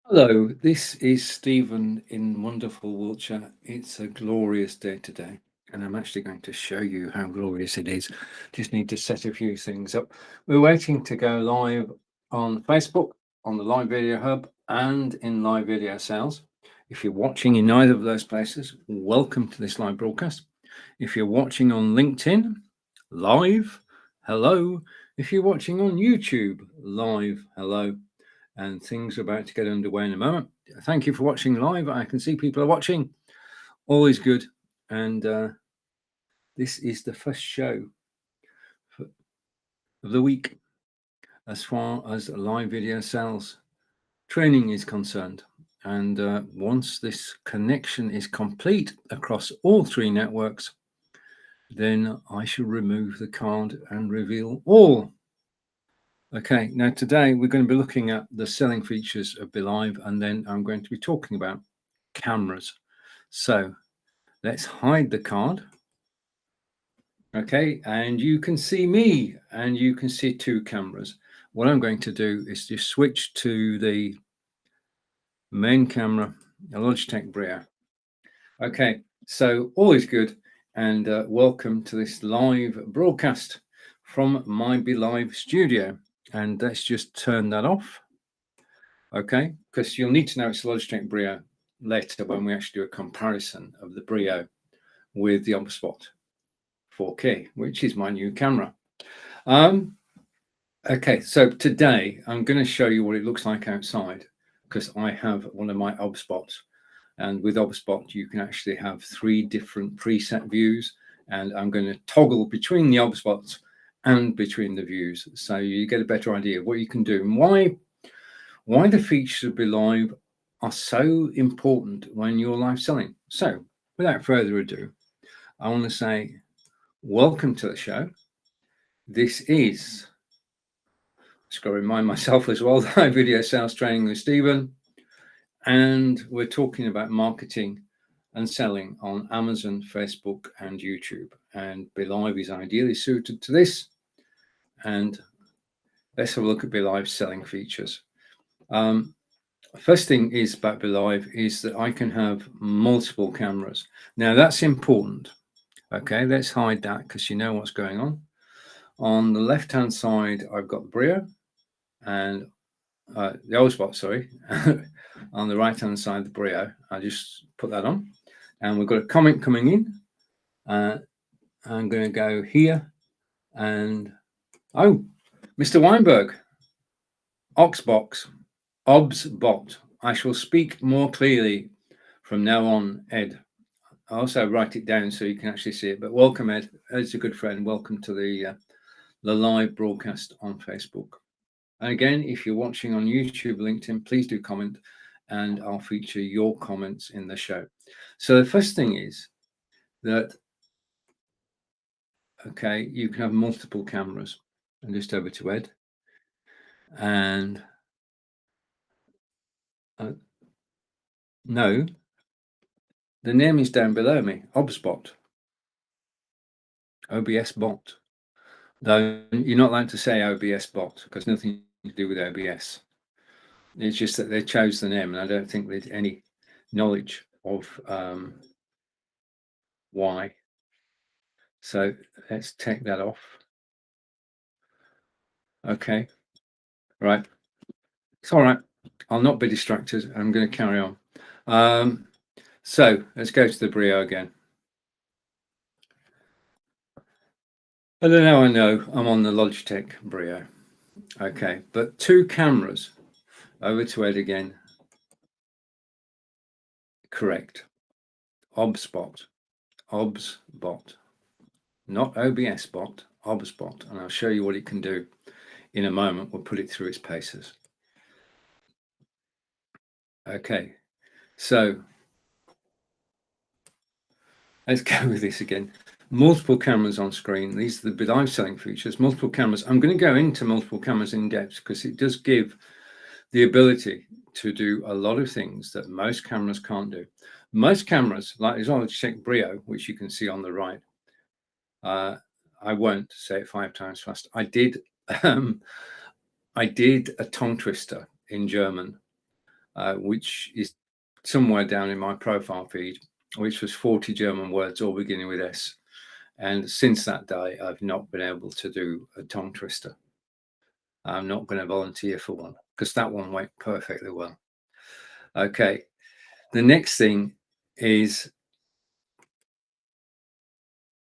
Hello, this is Stephen in wonderful Wiltshire. It's a glorious day today, and I'm actually going to show you how glorious it is. Just need to set a few things up. We're waiting to go live on Facebook, on the Live Video Hub, and in Live Video Sales. If you're watching in either of those places, welcome to this live broadcast. If you're watching on LinkedIn, live, hello. If you're watching on YouTube, live, hello. And things are about to get underway in a moment. Thank you for watching live. I can see people are watching. All is good. And this is the first show of the week as far as live video sales training is concerned. And once this connection is complete across all three networks, then I shall remove the card and reveal all. Okay, now today we're going to be looking at the selling features of Be.Live, and then I'm going to be talking about cameras. So let's hide the card. Okay, and you can see me and you can see two cameras. What I'm going to do is just switch to the main camera, a Logitech Brio. Okay, so all is good, and welcome to this live broadcast from my Be.Live studio. And let's just turn that off. Okay, because you'll need to know it's a Logitech Brio later when we actually do a comparison of the Brio with the OBSpot 4K, which is my new camera. Okay, so today I'm going to show you what it looks like outside, because I have one of my OBSpots, and with OBSpot you can actually have three different preset views, and I'm going to toggle between the OBSpots and between the views so you get a better idea of what you can do and why the features of Be.Live are so important when you're live selling. So without further ado, I want to say welcome to the show. This is, just got to remind myself as well, live video sales training with Stephen, and we're talking about marketing and selling on Amazon, Facebook, and YouTube. And Be.Live is ideally suited to this. And let's have a look at Be.Live's selling features. First thing is about Be.Live is that I can have multiple cameras. Now that's important. Okay, let's hide that because you know what's going on. On the left-hand side, I've got the Brio and the OBSpot, sorry. On the right-hand side, the Brio. I just put that on. And we've got a comment coming in. I'm going to go here. And, oh, Mr. Weinberg, Oxbox, OBSbot. I shall speak more clearly from now on, Ed. I also write it down so you can actually see it. But welcome, Ed. Ed's a good friend. Welcome to the live broadcast on Facebook. And again, if you're watching on YouTube, LinkedIn, please do comment and I'll feature your comments in the show. So the first thing is that, okay, you can have multiple cameras. And just over to Ed. And no, the name is down below me, OBSbot, OBS bot. Though you're not allowed to say OBS bot because nothing to do with OBS. It's just that they chose the name, and I don't think there's any knowledge of why. So let's take that off. Okay, right. It's all right. I'll not be distracted. I'm going to carry on. So let's go to the Brio again. I don't know. I know I'm on the Logitech Brio. Okay, but two cameras. Over to Ed again. Correct. OBSbot. OBSbot. Not OBS bot, OBSbot. And I'll show you what it can do in a moment. We'll put it through its paces. Okay, so let's go with this again. Multiple cameras on screen. These are the Be.Live selling features. Multiple cameras. I'm going to go into multiple cameras in depth because it does give the ability to do a lot of things that most cameras can't do. Most cameras, like this Logitech Brio, which you can see on the right, I won't say it 5 times fast. I did a tongue twister in German which is somewhere down in my profile feed, which was 40 German words, all beginning with S. And since that day, I've not been able to do a tongue twister. I'm not going to volunteer for one because that one went perfectly well. Okay. The next thing is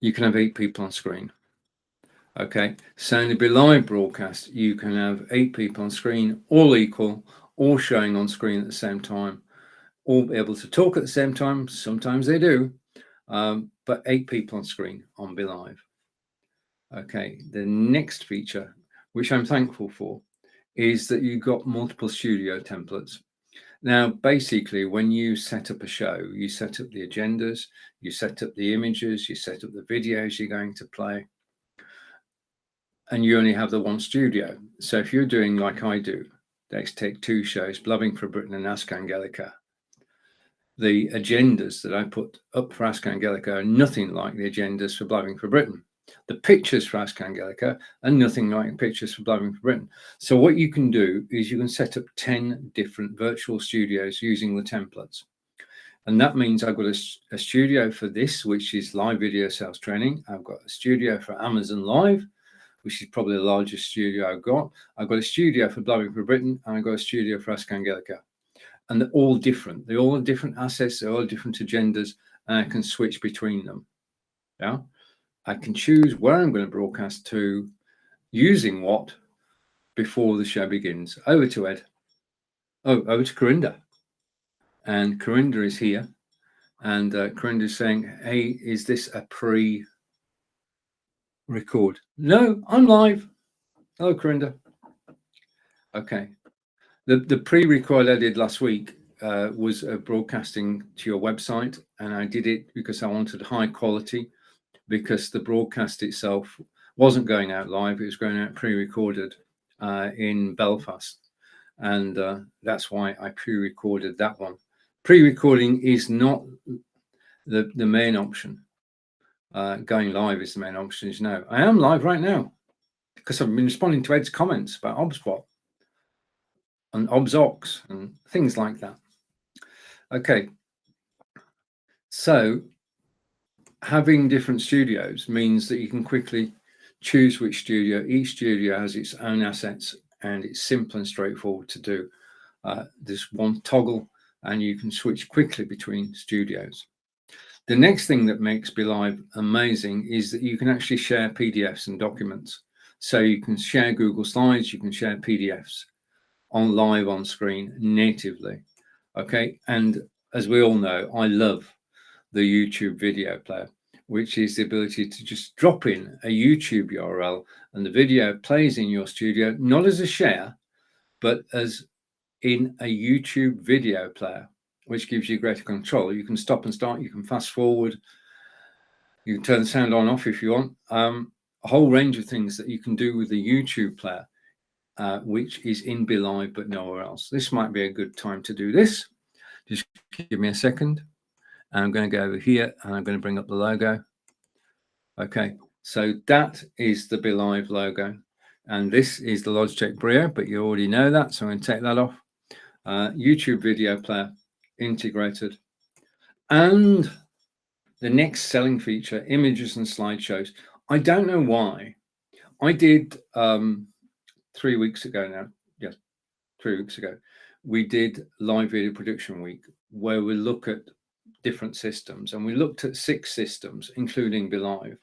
you can have 8 people on screen. Okay. So in the Be.Live broadcast, you can have 8 people on screen, all equal, all showing on screen at the same time, all be able to talk at the same time. Sometimes they do, but 8 people on screen on Be.Live. Okay. The next feature, which I'm thankful for, is that you've got multiple studio templates. Now, basically, when you set up a show, you set up the agendas, you set up the images, you set up the videos you're going to play, and you only have the one studio. So if you're doing like I do, let's take 2 shows, Blubbing for Britain and Ask Angelica. The agendas that I put up for Ask Angelica are nothing like the agendas for Blubbing for Britain. The pictures for Ask Angelica are nothing like pictures for Blubbing for Britain. So what you can do is you can set up 10 different virtual studios using the templates. And that means I've got a studio for this, which is live video sales training. I've got a studio for Amazon Live, which is probably the largest studio I've got. I've got a studio for Blubbing for Britain, and I've got a studio for Ask Angelica. And they're all different. They're all different assets. They're all different agendas, and I can switch between them. Yeah, I can choose where I'm going to broadcast to, using what, before the show begins. Over to Ed. Oh, over to Corinda. And Corinda is here. And Corinda is saying, hey, is this a pre-record? No, I'm live. Hello, Corinda. Okay. The pre-record I did last week was broadcasting to your website, and I did it because I wanted high quality, because the broadcast itself wasn't going out live. It was going out pre-recorded in Belfast. And that's why I pre-recorded that one. Pre-recording is not the main option. Going live is the main option. Is now. I am live right now because I've been responding to Ed's comments about OBSBot and OBSOX and things like that. Okay. So having different studios means that you can quickly choose which studio. Each studio has its own assets, and it's simple and straightforward to do. There's one toggle, and you can switch quickly between studios. The next thing that makes Be.Live amazing is that you can actually share PDFs and documents. So you can share Google Slides, you can share PDFs on live on screen natively. Okay, and as we all know, I love the YouTube video player, which is the ability to just drop in a YouTube URL and the video plays in your studio, not as a share, but as in a YouTube video player, which gives you greater control. You can stop and start, you can fast forward, you can turn the sound on off if you want. A whole range of things that you can do with the YouTube player, which is in Be.Live but nowhere else. This might be a good time to do this. Just give me a second. And I'm going to go over here and I'm going to bring up the logo. Okay, so that is the Be.Live logo. And this is the Logitech Brio, but you already know that, so I'm going to take that off. YouTube video player integrated. And the next selling feature, images and slideshows. I don't know why. I did 3 weeks ago now. Yes, 3 weeks ago. We did live video production week where we look at different systems, and we looked at 6 systems, including Be.Live.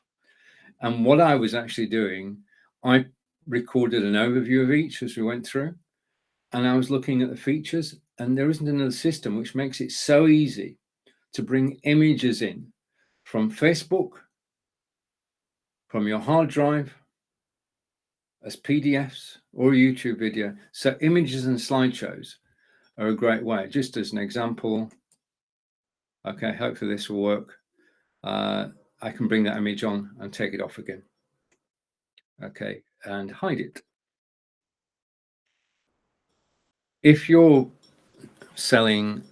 And what I was actually doing, I recorded an overview of each as we went through, and I was looking at the features, and there isn't another system which makes it so easy to bring images in from Facebook, from your hard drive, as PDFs or a YouTube video. So images and slideshows are a great way. Just as an example, okay, hopefully this will work. I can bring that image on and take it off again. Okay, and hide it. If you're selling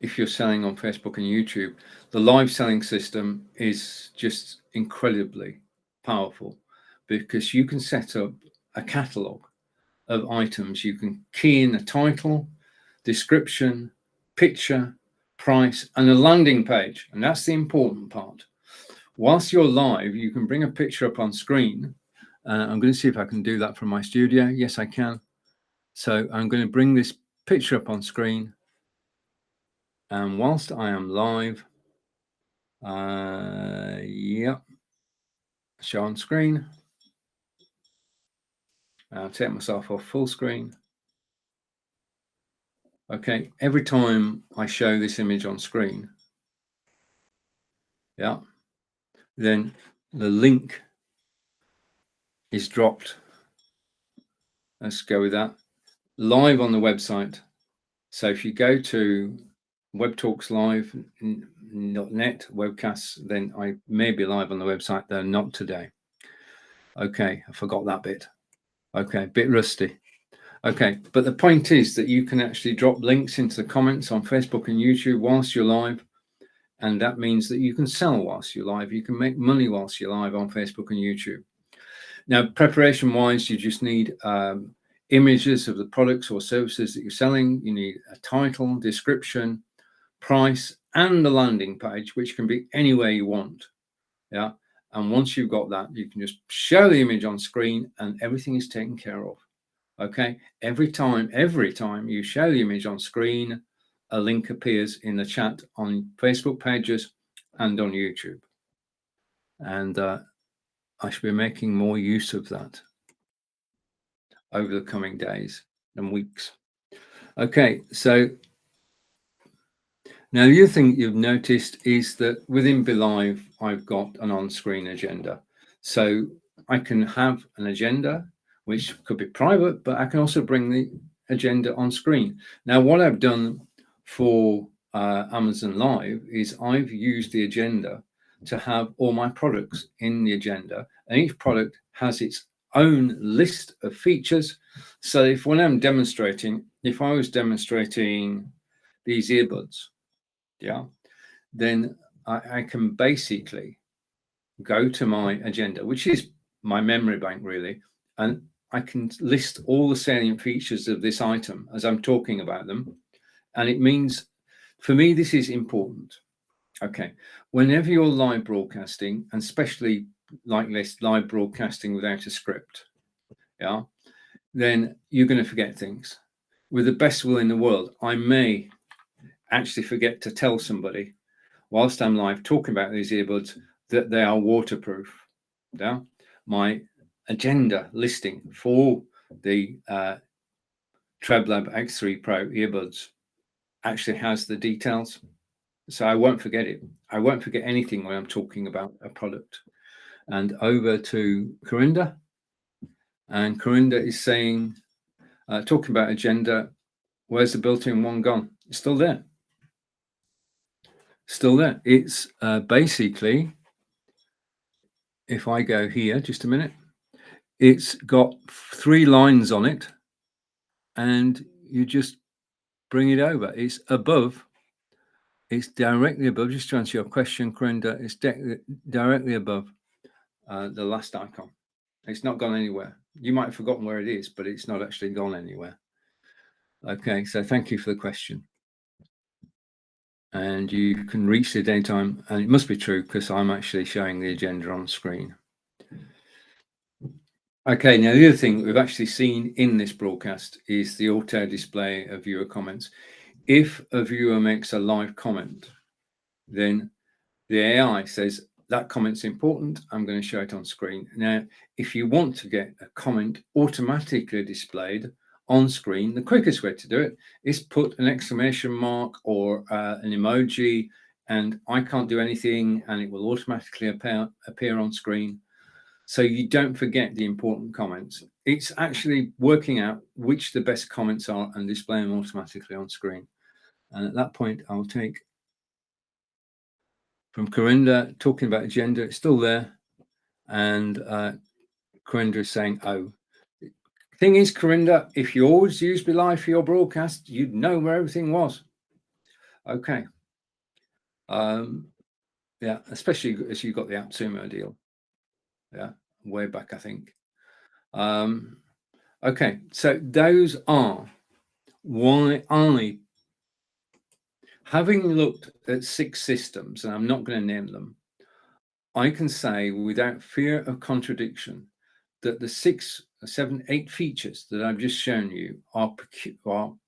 on Facebook and YouTube, the live selling system is just incredibly powerful because you can set up a catalog of items. You can key in a title, description, picture, price, and a landing page. And that's the important part. Whilst you're live, you can bring a picture up on screen. I'm going to see if I can do that from my studio. Yes, I can. So I'm going to bring this picture up on screen. And whilst I am live, show on screen. I'll take myself off full screen. Okay, every time I show this image on screen, then the link is dropped. Let's go with that. Live on the website. So if you go to webtalkslive.net webcasts, then I may be live on the website. They're not today. Okay, I forgot that bit. Okay, bit rusty. Okay, but the point is that you can actually drop links into the comments on Facebook and YouTube whilst you're live. And that means that you can sell whilst you're live. You can make money whilst you're live on Facebook and YouTube. Now, preparation-wise, you just need images of the products or services that you're selling. You need a title, description, price, and the landing page, which can be anywhere you want. Yeah. And once you've got that, you can just show the image on screen and everything is taken care of. Okay. Every time you show the image on screen, a link appears in the chat on Facebook pages and on YouTube. And I should be making more use of that over the coming days and weeks. Okay, so now the other thing you've noticed is that within Be.Live, I've got an on-screen agenda. So I can have an agenda, which could be private, but I can also bring the agenda on screen. Now, what I've done for Amazon Live is I've used the agenda to have all my products in the agenda, and each product has its own list of features. So if when I'm demonstrating, if I was demonstrating these earbuds, then I can basically go to my agenda, which is my memory bank really, and I can list all the salient features of this item as I'm talking about them. And it means, for me, this is important. Okay, whenever you're live broadcasting, and especially like this, live broadcasting without a script, then you're going to forget things. With the best will in the world, I may actually forget to tell somebody whilst I'm live talking about these earbuds that they are waterproof. My agenda listing for the TrebLab X3 Pro earbuds actually has the details. So I won't forget it. I won't forget anything when I'm talking about a product. And over to Corinda. And Corinda is saying, talking about agenda, where's the built-in one gone? It's still there. Still there. It's basically, if I go here, just a minute, it's got 3 lines on it, and you just bring it over. It's above. It's directly above. Just to answer your question, Corinda, it's directly above the last icon. It's not gone anywhere. You might have forgotten where it is, but it's not actually gone anywhere. Okay, so thank you for the question. And you can reach it anytime, and it must be true because I'm actually showing the agenda on screen. Okay, now the other thing we've actually seen in this broadcast is the auto display of viewer comments. If a viewer makes a live comment, then the AI says that comment's important, I'm going to show it on screen. Now, if you want to get a comment automatically displayed on screen, the quickest way to do it is put an exclamation mark or an emoji, and I can't do anything, and it will automatically appear on screen. So you don't forget the important comments. It's actually working out which the best comments are and display them automatically on screen. And at that point, I'll take from Corinda talking about agenda. It's still there. And Corinda is saying, oh. Thing is, Corinda, if you always use Be.Live for your broadcast, you'd know where everything was. Okay. Yeah, especially as you got the AppSumo deal. Yeah, way back, I think. Okay, so those are why I, having looked at 6 systems, and I'm not going to name them, I can say without fear of contradiction that the 6, 7, 8 features that I've just shown you are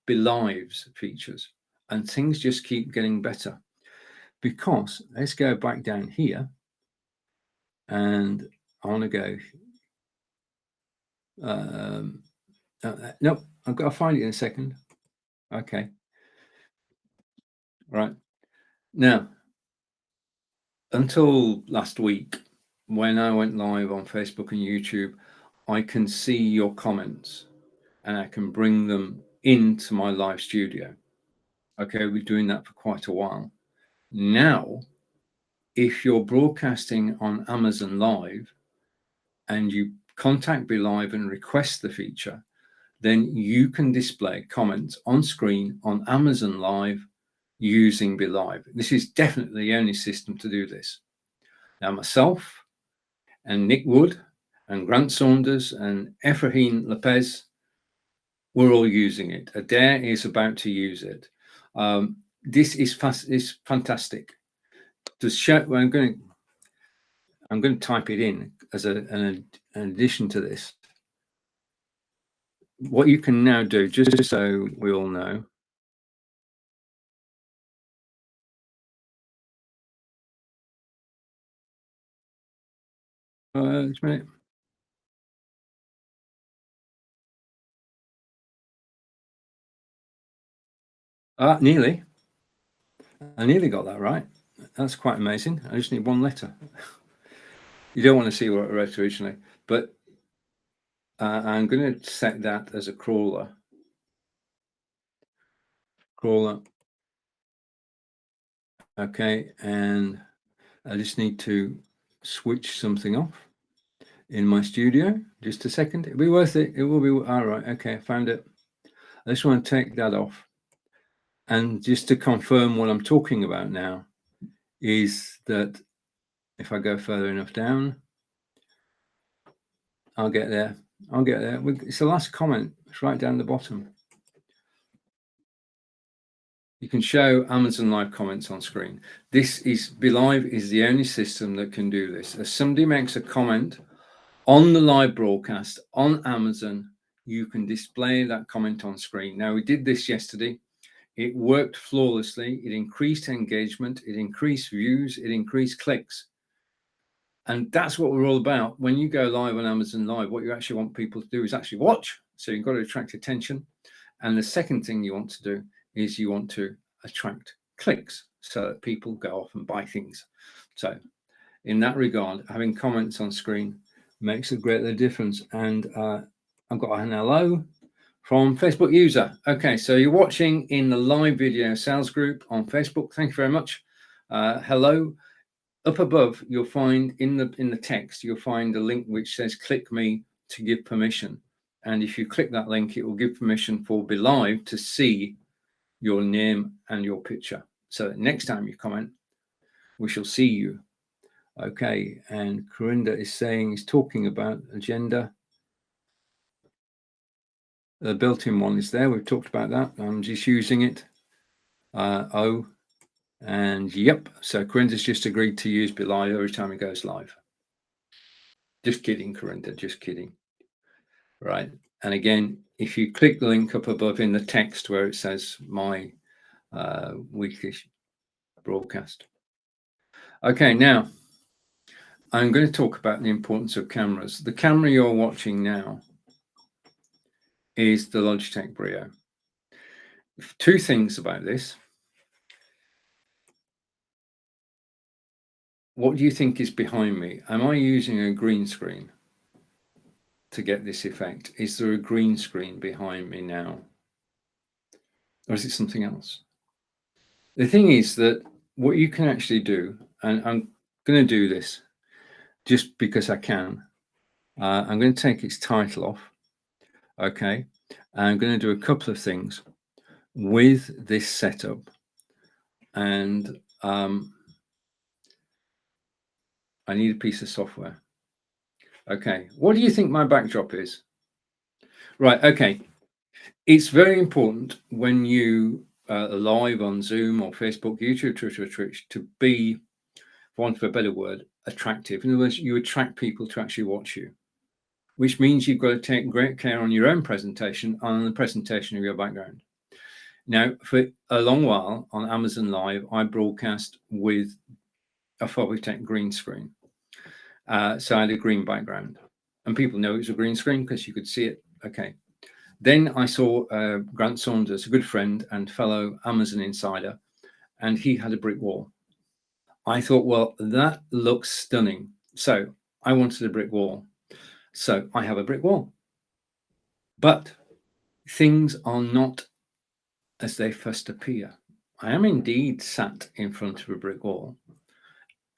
Be.Live's features, and things just keep getting better. Because let's go back down here, and I want to go. Nope, I've got to find it in a second. Okay, right now. Until last week, when I went live on Facebook and YouTube, I can see your comments and I can bring them into my live studio. Okay, we're doing that for quite a while. Now, if you're broadcasting on Amazon Live and you contact Be.Live and request the feature, then you can display comments on screen on Amazon Live using Be.Live. This is definitely the only system to do this. Now, myself and Nick Wood and Grant Saunders and Efrahin Lopez, we're all using it. Adair is about to use it. This is fantastic. To show, I'm going to type it in as an addition to this. What you can now do, just so we all know. Just a minute. Nearly. I nearly got that right. That's quite amazing. I just need one letter. You don't want to see what I wrote originally, but I'm going to set that as a crawler. Okay, and I just need to switch something off in my studio. Just a second. It'll be worth it. It will be all right. Okay, I found it. I just want to take that off. And just to confirm what I'm talking about now is that if I go further enough down, I'll get there. I'll get there. It's the last comment. It's right down the bottom. You can show Amazon Live comments on screen. This is Be.Live is the only system that can do this. As somebody makes a comment on the live broadcast on Amazon, you can display that comment on screen. Now, we did this yesterday. It worked flawlessly. It increased engagement. It increased views. It increased clicks. And that's what we're all about. When you go live on Amazon Live, what you actually want people to do is actually watch. So you've got to attract attention. And the second thing you want to do is you want to attract clicks so that people go off and buy things. So in that regard, having comments on screen makes a great difference. And I've got an hello from Facebook user. Okay, so you're watching in the live video sales group on Facebook. Thank you very much. Hello. Up above, you'll find in the text, you'll find a link which says click me to give permission. And if you click that link, it will give permission for Be.Live to see your name and your picture. So next time you comment, we shall see you. Okay, and Corinda is saying, he's talking about agenda. The built-in one is there. We've talked about that. I'm just using it. And yep. So Corinda's just agreed to use Be.Live every time it goes live. Just kidding, Corinda. Just kidding. Right. And again, if you click the link up above in the text where it says my weekly broadcast. Okay, now I'm going to talk about the importance of cameras. The camera you're watching now is the Logitech Brio. 2 things about this. What do you think is behind me? Am I using a green screen to get this effect? Is there a green screen behind me now? Or is it something else? The thing is that what you can actually do, and I'm going to do this just because I can. I'm going to take its title off. Okay. I'm going to do a couple of things with this setup. And I need a piece of software. Okay. What do you think my backdrop is? Right. Okay. It's very important when you are live on Zoom or Facebook, YouTube, Twitter, or Twitch to be, for want of a better word, attractive. In other words, you attract people to actually watch you, which means you've got to take great care on your own presentation and on the presentation of your background. Now, for a long while on Amazon Live, I broadcast with a Fovitech green screen. So I had a green background, and people know it was a green screen because you could see it. Okay. Then I saw Grant Saunders, a good friend and fellow Amazon insider, and he had a brick wall. I thought, well, that looks stunning. So I wanted a brick wall. So I have a brick wall. But things are not as they first appear. I am indeed sat in front of a brick wall,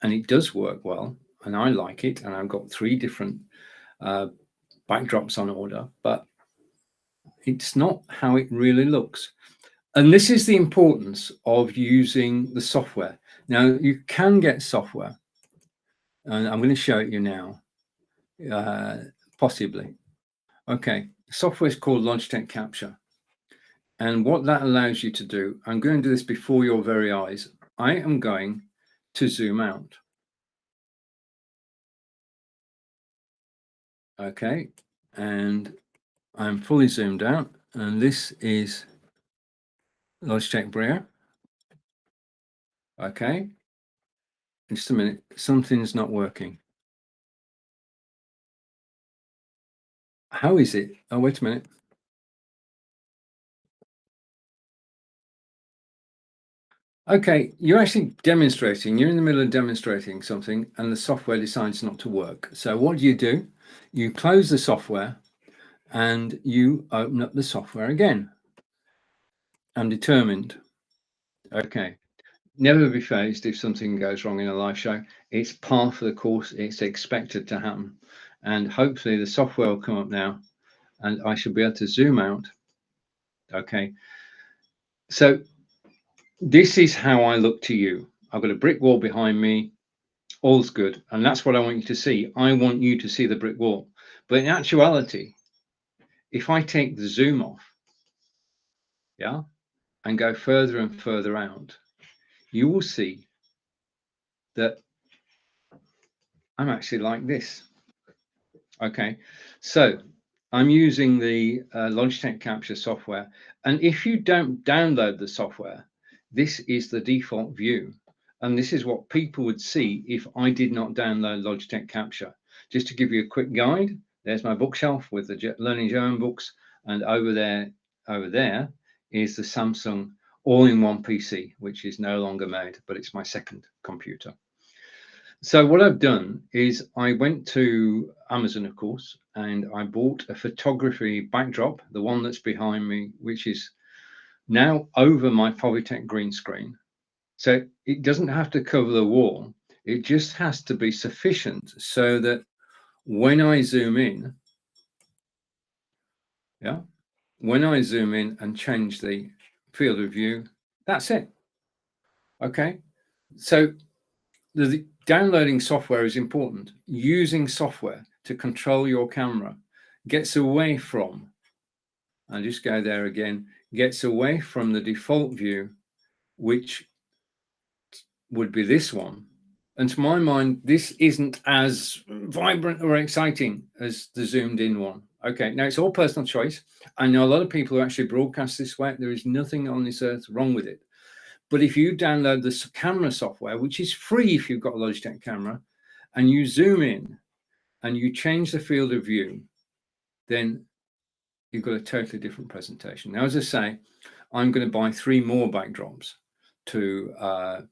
and it does work well, and I like it. And I've got 3 different backdrops on order, but it's not how it really looks. And this is the importance of using the software. Now, you can get software, and I'm going to show it you now, possibly. Okay, software is called Logitech Capture. And what that allows you to do, I'm going to do this before your very eyes. I am going to zoom out. Okay, and I'm fully zoomed out, and this is Logitech Brio. Okay, just a minute, something's not working. How is it? Oh, wait a minute. Okay, you're actually demonstrating, you're in the middle of demonstrating something and the software decides not to work. So what do? You close the software and you open up the software again. I'm determined. Okay, never be phased if something goes wrong in a live show. It's part of the course, it's expected to happen. And hopefully the software will come up now and I should be able to zoom out. Okay, so this is how I look to you. I've got a brick wall behind me. All's good. And that's what I want you to see. I want you to see the brick wall. But in actuality, if I take the zoom off, yeah, and go further and further out, you will see that I'm actually like this. Okay, so I'm using the Logitech Capture software. And if you don't download the software, this is the default view. And this is what people would see if I did not download Logitech Capture. Just to give you a quick guide, there's my bookshelf with the Learning German books. And over there is the Samsung all-in-one PC, which is no longer made, but it's my second computer. So what I've done is I went to Amazon, of course, and I bought a photography backdrop, the one that's behind me, which is now over my Fovitech green screen. So it doesn't have to cover the wall. It just has to be sufficient so that when I zoom in, yeah, when I zoom in and change the field of view, that's it. Okay. So the downloading software is important. Using software to control your camera gets away from, I'll just go there again, gets away from the default view, which would be this one. And to my mind, this isn't as vibrant or exciting as the zoomed in one. Okay, now it's all personal choice. I know a lot of people who actually broadcast this way. There is nothing on this earth wrong with it. But if you download the camera software, which is free if you've got a Logitech camera, and you zoom in and you change the field of view, then you've got a totally different presentation. Now, as I say, I'm going to buy 3 more backdrops to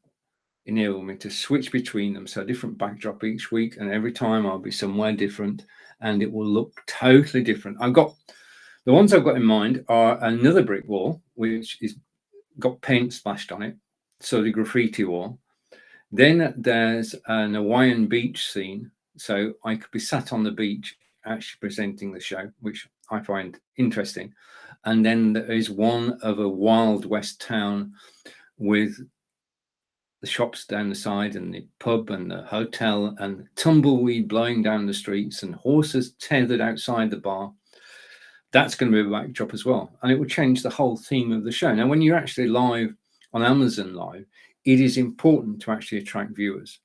enable me to switch between them. So a different backdrop each week, and every time I'll be somewhere different and it will look totally different. The ones I've got in mind are another brick wall, which is got paint splashed on it, so the graffiti wall. Then there's an Hawaiian beach scene, so I could be sat on the beach actually presenting the show, which I find interesting. And then there is one of a Wild West town with the shops down the side and the pub and the hotel and tumbleweed blowing down the streets and horses tethered outside the bar. that's going to be a backdrop as well, and it will change the whole theme of the show. Now, when you're actually live on Amazon Live, it is important to actually attract viewers.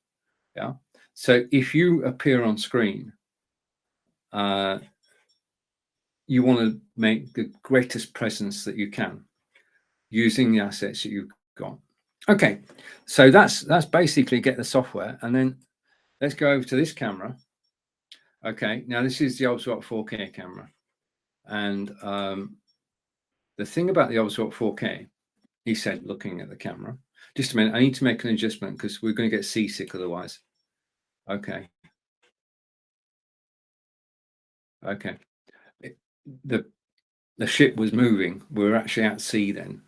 Yeah. So if you appear on screen, you want to make the greatest presence that you can using the assets that you've got. Okay, so that's basically get the software, and then let's go over to this camera. Okay, now this is the Oswald 4K camera, and the thing about the Oswald 4K, he said, looking at the camera, just a minute, I need to make an adjustment because we're going to get seasick otherwise. Okay. Okay. The ship was moving. We were actually at sea then.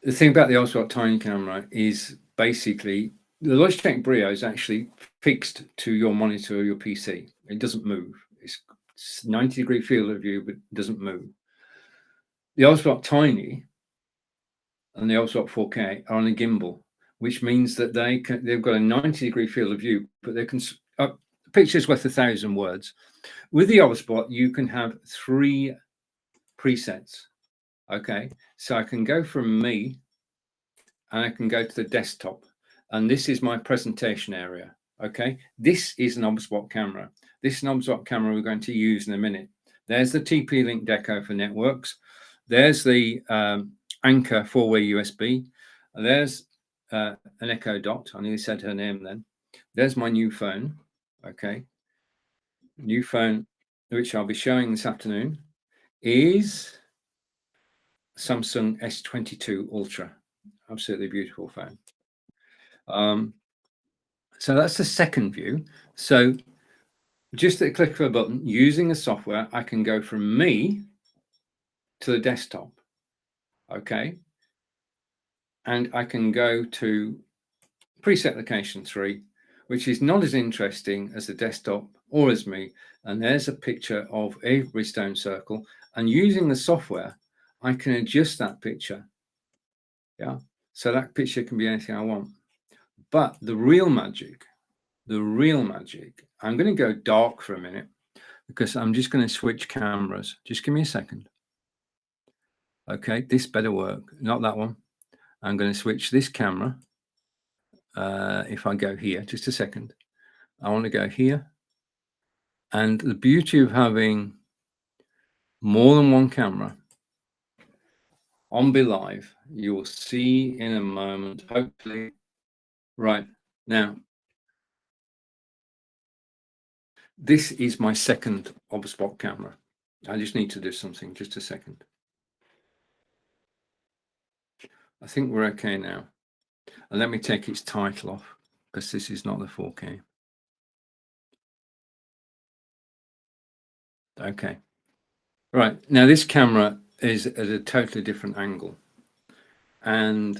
The thing about the Oswald Tiny camera is basically the Logitech Brio is actually fixed to your monitor or your PC. It doesn't move. It's 90-degree field of view, but it doesn't move. The Oswald Tiny and the Oswald 4K are on a gimbal, which means that they've got a 90-degree field of view, but they can. A picture's worth 1,000 words. With the Oswald, you can have 3 presets. Okay, so I can go from me and I can go to the desktop, and this is my presentation area. Okay, this is an OBSBot camera. This is an OBSBot camera we're going to use in a minute. There's the TP-Link Deco for networks. There's the Anchor 4-way USB. There's an Echo Dot. I nearly said her name then. There's my new phone. Okay, new phone, which I'll be showing this afternoon, is Samsung S22 Ultra. Absolutely beautiful phone. So that's the second view. So just at the click of a button, using the software, I can go from me to the desktop. Okay. And I can go to preset location 3, which is not as interesting as the desktop or as me. And there's a picture of Avebury Stone Circle. And using the software, I can adjust that picture. Yeah. So that picture can be anything I want. But the real magic, I'm going to go dark for a minute because I'm just going to switch cameras. Just give me a second. Okay, this better work, not that one. I'm going to switch this camera. If I go here, just a second. I want to go here. And the beauty of having more than one camera on Be.Live, you will see in a moment, hopefully. Right, now, this is my second OBSBot camera. I just need to do something, just a second. I think we're okay now. And let me take its title off because this is not the 4K. Okay. Right. Now this camera is at a totally different angle. And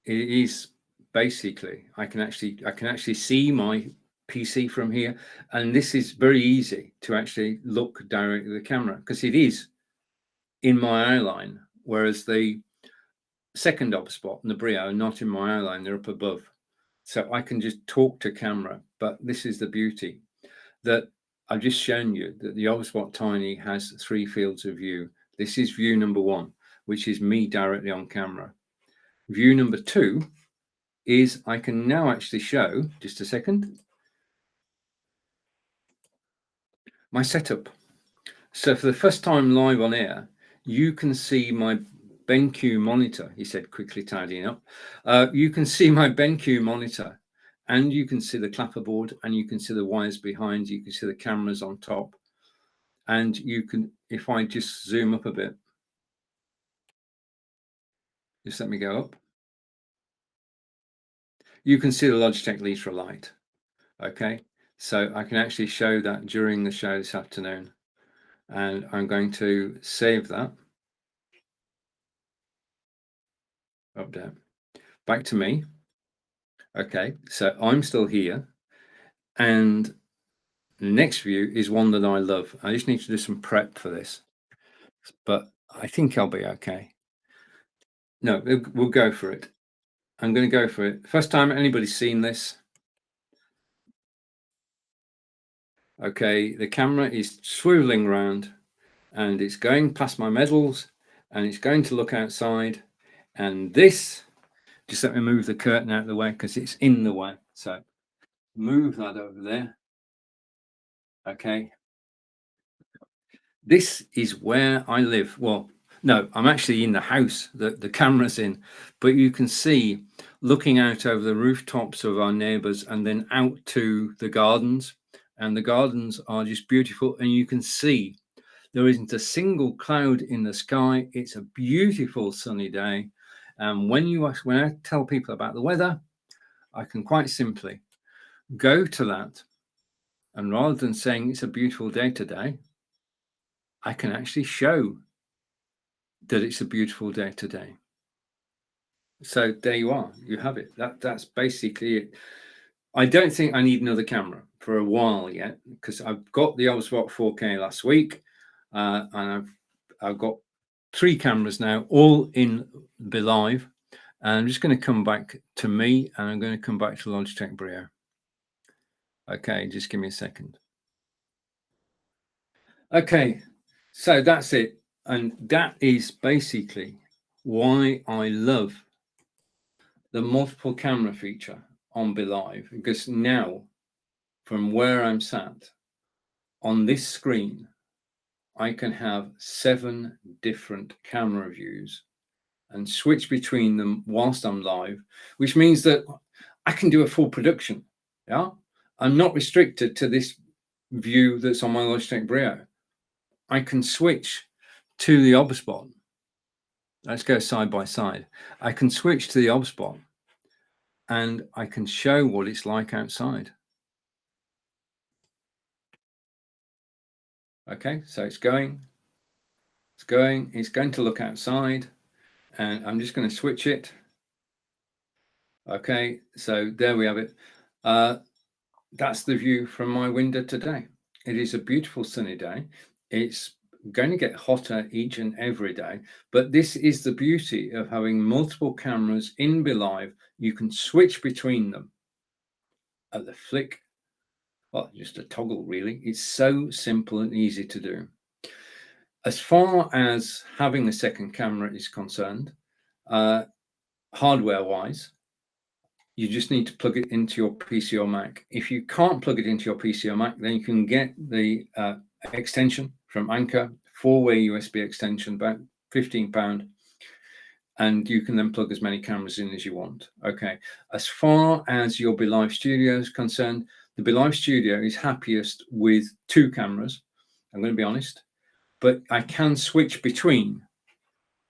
it is basically, I can actually see my PC from here. And this is very easy to actually look directly at the camera because it is in my eye line, whereas the second OBSBot and the Brio are not in my eye line, they're up above. So I can just talk to camera, but this is the beauty that I've just shown you, that the OBSBot Tiny has 3 fields of view. This is view number 1, which is me directly on camera. View number 2 is I can now actually show, just a second, my setup. So for the first time live on air, you can see my BenQ monitor, he said, quickly tidying up. You can see my BenQ monitor, and you can see the clapperboard, and you can see the wires behind, you can see the cameras on top. And you can, if I just zoom up a bit, just let me go up, you can see the Logitech Litra light. Okay, so I can actually show that during the show this afternoon. And I'm going to save that. Up, down, back to me. Okay, so I'm still here. And the next view is one that I love. I just need to do some prep for this, but I think I'll be okay. No, we'll go for it. I'm going to go for it. First time anybody's seen this. Okay, the camera is swiveling around and it's going past my medals, and it's going to look outside. And this, just let me move the curtain out of the way because it's in the way. So move that over there. Okay. This is where I live. Well, no, I'm actually in the house that the camera's in, but you can see looking out over the rooftops of our neighbors and then out to the gardens. And the gardens are just beautiful. And you can see there isn't a single cloud in the sky. It's a beautiful sunny day. And when I tell people about the weather, I can quite simply go to that. And rather than saying it's a beautiful day today, I can actually show that it's a beautiful day today. So there you are. You have it. That's basically it. I don't think I need another camera for a while yet because I've got the Oswalt 4K last week, and I've got 3 cameras now, all in Be.Live. And I'm just going to come back to me, and I'm going to come back to Logitech Brio. Okay, just give me a second. Okay, so that's it. And that is basically why I love the multiple camera feature on Be.Live, because now from where I'm sat on this screen, I can have 7 different camera views and switch between them whilst I'm live, which means that I can do a full production. Yeah, I'm not restricted to this view that's on my Logitech Brio. I can switch to the OBSBot. Let's go side by side. I can switch to the OBSBot and I can show what it's like outside. Okay, so it's going to look outside, and I'm just going to switch it. Okay, so there we have it. That's the view from my window today. It is a beautiful sunny day. It's going to get hotter each and every day, but this is the beauty of having multiple cameras in Be.Live. You can switch between them at the flick, well, just a toggle really. It's so simple and easy to do. As far as having a second camera is concerned, hardware-wise, you just need to plug it into your PC or Mac. If you can't plug it into your PC or Mac, then you can get the extension from Anker, 4-way USB extension, about £15, and you can then plug as many cameras in as you want. Okay. As far as your Be.Live Studio is concerned, the Be.Live Studio is happiest with 2 cameras. I'm going to be honest, but I can switch between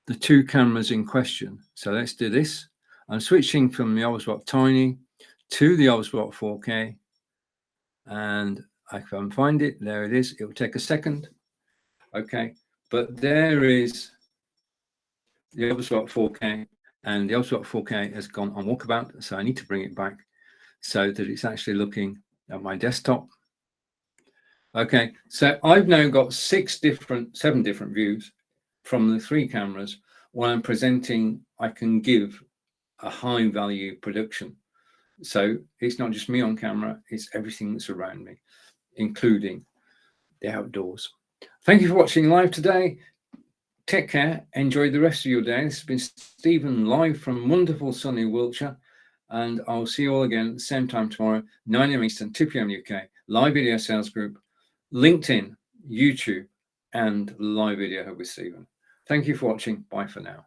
the 2 cameras in question. So let's do this. I'm switching from the Oswalt Tiny to the Oswalt 4K, and I can find it. There it is. It will take a second. Okay, but there is the Oswalt 4K, and the Oswalt 4K has gone on walkabout, so I need to bring it back so that it's actually looking at my desktop. Okay, so I've now got 7 different views from the 3 cameras. When I'm presenting, I can give a high value production. So it's not just me on camera, it's everything that's around me, including the outdoors. Thank you for watching live today. Take care. Enjoy the rest of your day. This has been Stephen live from wonderful sunny Wiltshire. And I'll see you all again at the same time tomorrow, 9 a.m. Eastern, 2 p.m. UK, live video sales group, LinkedIn, YouTube, and live video with Stephen. Thank you for watching. Bye for now.